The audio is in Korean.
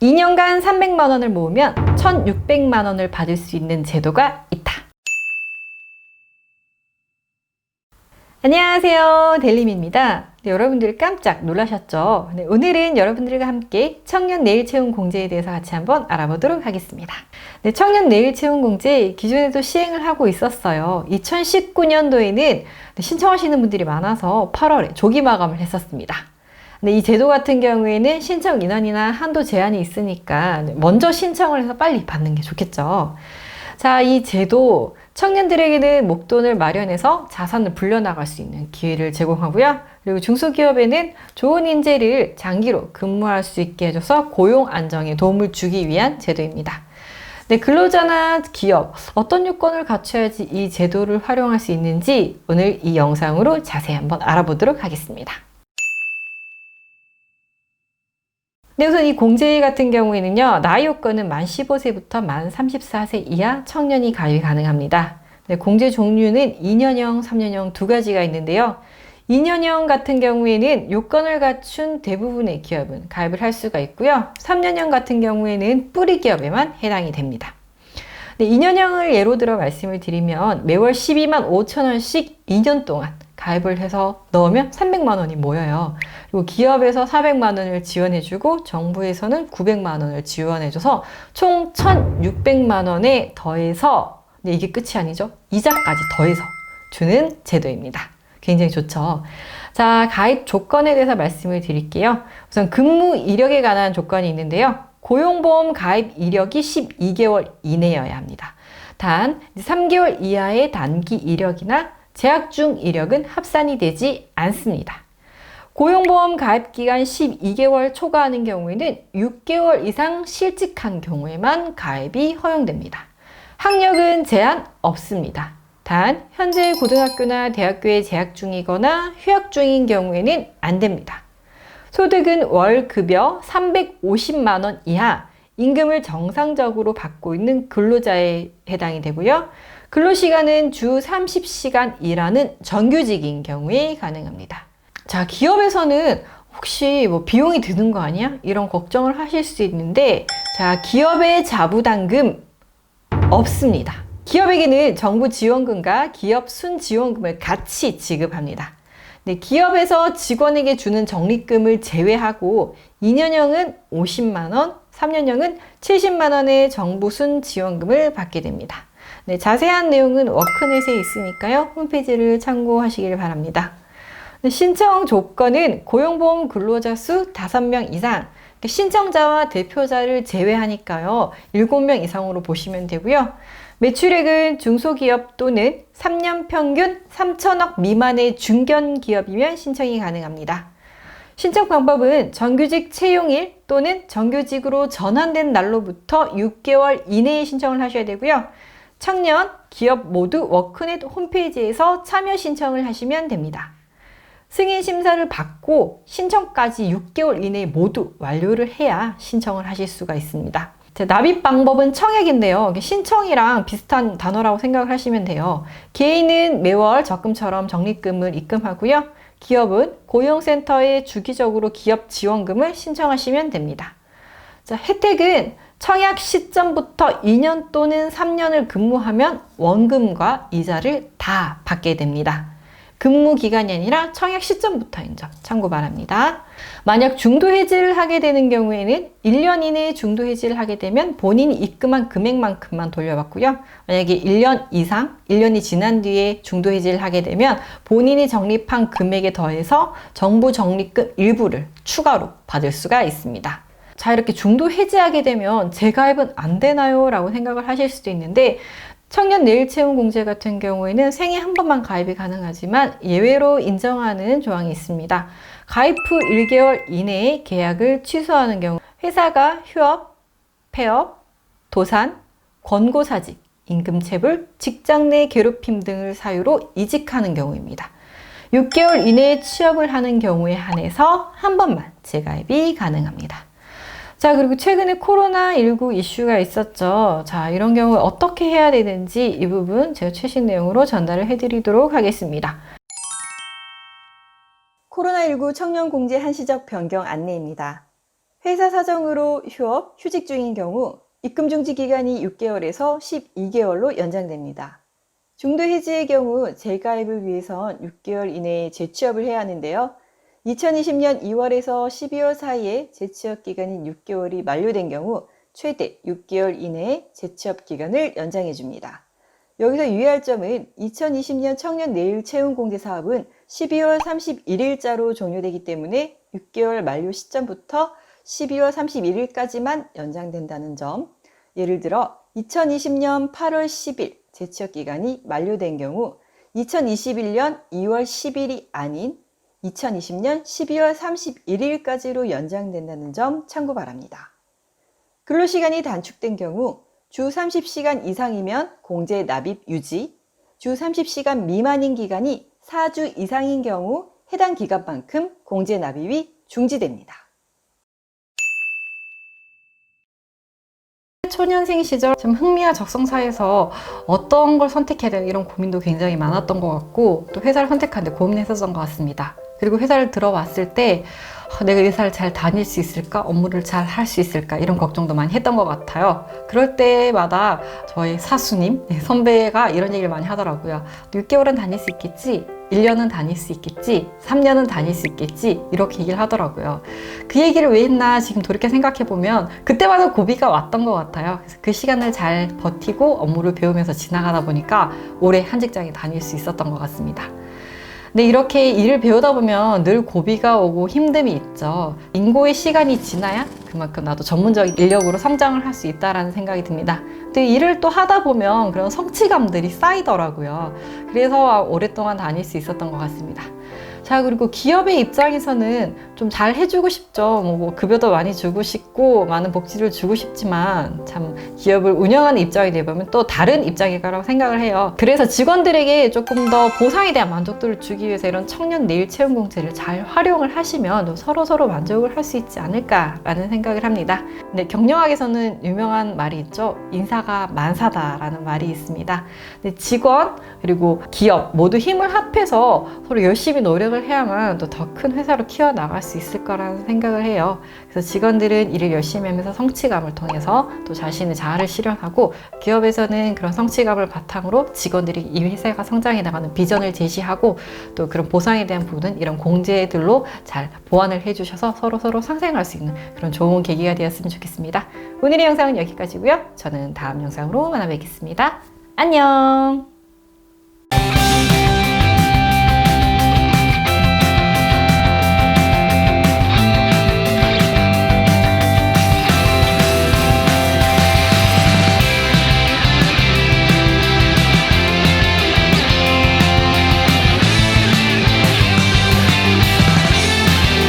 2년간 300만 원을 모으면 1,600만 원을 받을 수 있는 제도가 있다. 안녕하세요, 델림입니다. 여러분들 깜짝 놀라셨죠? 오늘은 여러분들과 함께 청년 내일 채용 공제에 대해서 같이 한번 알아보도록 하겠습니다. 청년 내일 채용 공제 기존에도 시행을 하고 있었어요. 2019년도에는 신청하시는 분들이 많아서 8월에 조기 마감을 했었습니다. 이 제도 같은 경우에는 신청 인원이나 한도 제한이 있으니까 먼저 신청을 해서 빨리 받는 게 좋겠죠. 자, 이 제도 청년들에게는 목돈을 마련해서 자산을 불려나갈 수 있는 기회를 제공하고요. 그리고 중소기업에는 좋은 인재를 장기로 근무할 수 있게 해줘서 고용 안정에 도움을 주기 위한 제도입니다. 근로자나 기업 어떤 요건을 갖춰야지 이 제도를 활용할 수 있는지 오늘 이 영상으로 자세히 한번 알아보도록 하겠습니다. 우선 이 공제 같은 경우에는요, 나이 요건은 만 15세부터 만 34세 이하 청년이 가입이 가능합니다. 공제 종류는 2년형, 3년형 두 가지가 있는데요. 2년형 같은 경우에는 요건을 갖춘 대부분의 기업은 가입을 할 수가 있고요. 3년형 같은 경우에는 뿌리 기업에만 해당이 됩니다. 2년형을 예로 들어 말씀을 드리면 매월 12만 5천 원씩 2년 동안 가입을 해서 넣으면 300만 원이 모여요. 그리고 기업에서 400만 원을 지원해주고 정부에서는 900만 원을 지원해줘서 총 1,600만 원에 더해서, 근데 이게 끝이 아니죠. 이자까지 더해서 주는 제도입니다. 굉장히 좋죠. 자, 가입 조건에 대해서 말씀을 드릴게요. 우선 근무 이력에 관한 조건이 있는데요. 고용보험 가입 이력이 12개월 이내여야 합니다. 단 3개월 이하의 단기 이력이나 재학 중 이력은 합산이 되지 않습니다. 고용보험 가입기간 12개월 초과하는 경우에는 6개월 이상 실직한 경우에만 가입이 허용됩니다. 학력은 제한 없습니다. 단 현재 고등학교나 대학교에 재학 중이거나 휴학 중인 경우에는 안 됩니다. 소득은 월급여 350만 원 이하 임금을 정상적으로 받고 있는 근로자에 해당이 되고요. 근로시간은 주 30시간 일하는 정규직인 경우에 가능합니다. 자, 기업에서는 혹시 비용이 드는 거 아니야? 이런 걱정을 하실 수 있는데, 자, 기업의 자부담금 없습니다. 기업에게는 정부 지원금과 기업 순지원금을 같이 지급합니다. 기업에서 직원에게 주는 적립금을 제외하고 2년형은 50만 원, 3년형은 70만 원의 정부 순지원금을 받게 됩니다. 자세한 내용은 워크넷에 있으니까요. 홈페이지를 참고하시길 바랍니다. 신청 조건은 고용보험 근로자 수 5명 이상, 신청자와 대표자를 제외하니까요. 7명 이상으로 보시면 되고요. 매출액은 중소기업 또는 3년 평균 3천억 미만의 중견기업이면 신청이 가능합니다. 신청 방법은 정규직 채용일 또는 정규직으로 전환된 날로부터 6개월 이내에 신청을 하셔야 되고요. 청년, 기업 모두 워크넷 홈페이지에서 참여 신청을 하시면 됩니다. 승인 심사를 받고 신청까지 6개월 이내에 모두 완료를 해야 신청을 하실 수가 있습니다. 납입 방법은 청약인데요. 신청이랑 비슷한 단어라고 생각을 하시면 돼요. 개인은 매월 적금처럼 적립금을 입금하고요. 기업은 고용센터에 주기적으로 기업 지원금을 신청하시면 됩니다. 자, 혜택은 청약 시점부터 2년 또는 3년을 근무하면 원금과 이자를 다 받게 됩니다. 근무 기간이 아니라 청약 시점부터인 점 참고 바랍니다. 만약 중도 해지를 하게 되는 경우에는 1년 이내에 중도 해지를 하게 되면 본인이 입금한 금액만큼만 돌려받고요. 만약에 1년 이상, 1년이 지난 뒤에 중도 해지를 하게 되면 본인이 적립한 금액에 더해서 정부 적립금 일부를 추가로 받을 수가 있습니다. 자, 이렇게 중도 해지하게 되면 재가입은 안 되나요? 라고 생각을 하실 수도 있는데, 청년 내일 채용 공제 같은 경우에는 생애 한 번만 가입이 가능하지만 예외로 인정하는 조항이 있습니다. 가입 후 1개월 이내에 계약을 취소하는 경우 회사가 휴업, 폐업, 도산, 권고사직, 임금체불, 직장 내 괴롭힘 등을 사유로 이직하는 경우입니다. 6개월 이내에 취업을 하는 경우에 한해서 한 번만 재가입이 가능합니다. 자, 그리고 최근에 코로나19 이슈가 있었죠. 자, 이런 경우 어떻게 해야 되는지 이 부분 제가 최신 내용으로 전달을 해드리도록 하겠습니다. 코로나19 청년 공제 한시적 변경 안내입니다. 회사 사정으로 휴업, 휴직 중인 경우 입금 중지 기간이 6개월에서 12개월로 연장됩니다. 중도 해지의 경우 재가입을 위해선 6개월 이내에 재취업을 해야 하는데요. 2020년 2월에서 12월 사이에 재취업 기간인 6개월이 만료된 경우 최대 6개월 이내에 재취업 기간을 연장해 줍니다. 여기서 유의할 점은 2020년 청년 내일 채용 공제 사업은 12월 31일자로 종료되기 때문에 6개월 만료 시점부터 12월 31일까지만 연장된다는 점. 예를 들어 2020년 8월 10일 재취업 기간이 만료된 경우 2021년 2월 10일이 아닌 2020년 12월 31일까지로 연장된다는 점 참고 바랍니다. 근로시간이 단축된 경우 주 30시간 이상이면 공제 납입 유지, 주 30시간 미만인 기간이 4주 이상인 경우 해당 기간만큼 공제 납입이 중지됩니다. 초년생 시절 좀 흥미와 적성 사이에서 어떤 걸 선택해야 되나 이런 고민도 굉장히 많았던 것 같고 또 회사를 선택하는데 고민했었던 것 같습니다. 그리고 회사를 들어왔을 때 내가 회사를 잘 다닐 수 있을까? 업무를 잘 할 수 있을까? 이런 걱정도 많이 했던 것 같아요. 그럴 때마다 저희 사수님, 선배가 이런 얘기를 많이 하더라고요. 6개월은 다닐 수 있겠지? 1년은 다닐 수 있겠지? 3년은 다닐 수 있겠지? 이렇게 얘기를 하더라고요. 그 얘기를 왜 했나 지금 돌이켜 생각해보면 그때마다 고비가 왔던 것 같아요. 그래서 그 시간을 잘 버티고 업무를 배우면서 지나가다 보니까 오래 한 직장에 다닐 수 있었던 것 같습니다. 근데 이렇게 일을 배우다 보면 늘 고비가 오고 힘듦이 있죠. 인고의 시간이 지나야 그만큼 나도 전문적인 인력으로 성장을 할 수 있다는 생각이 듭니다. 근데 일을 또 하다 보면 그런 성취감들이 쌓이더라고요. 그래서 오랫동안 다닐 수 있었던 것 같습니다. 자, 그리고 기업의 입장에서는 좀 잘 해주고 싶죠. 뭐 급여도 많이 주고 싶고 많은 복지를 주고 싶지만 참 기업을 운영하는 입장이 되면 또 다른 입장일 거라고 생각을 해요. 그래서 직원들에게 조금 더 보상에 대한 만족도를 주기 위해서 이런 청년 내일 채용 공제를 잘 활용을 하시면 서로 만족을 할 수 있지 않을까라는 생각을 합니다. 근데 경영학에서는 유명한 말이 있죠. 인사가 만사다라는 말이 있습니다. 근데 직원 그리고 기업 모두 힘을 합해서 서로 열심히 노력을 해야만 또 더 큰 회사로 키워나갈 수 있을 거라는 생각을 해요. 그래서 직원들은 일을 열심히 하면서 성취감을 통해서 또 자신의 자아를 실현하고 기업에서는 그런 성취감을 바탕으로 직원들이 이 회사가 성장해 나가는 비전을 제시하고 또 그런 보상에 대한 부분은 이런 공제들로 잘 보완을 해주셔서 서로 상생할 수 있는 그런 좋은 계기가 되었으면 좋겠습니다. 오늘의 영상은 여기까지고요. 저는 다음 영상으로 만나 뵙겠습니다. 안녕!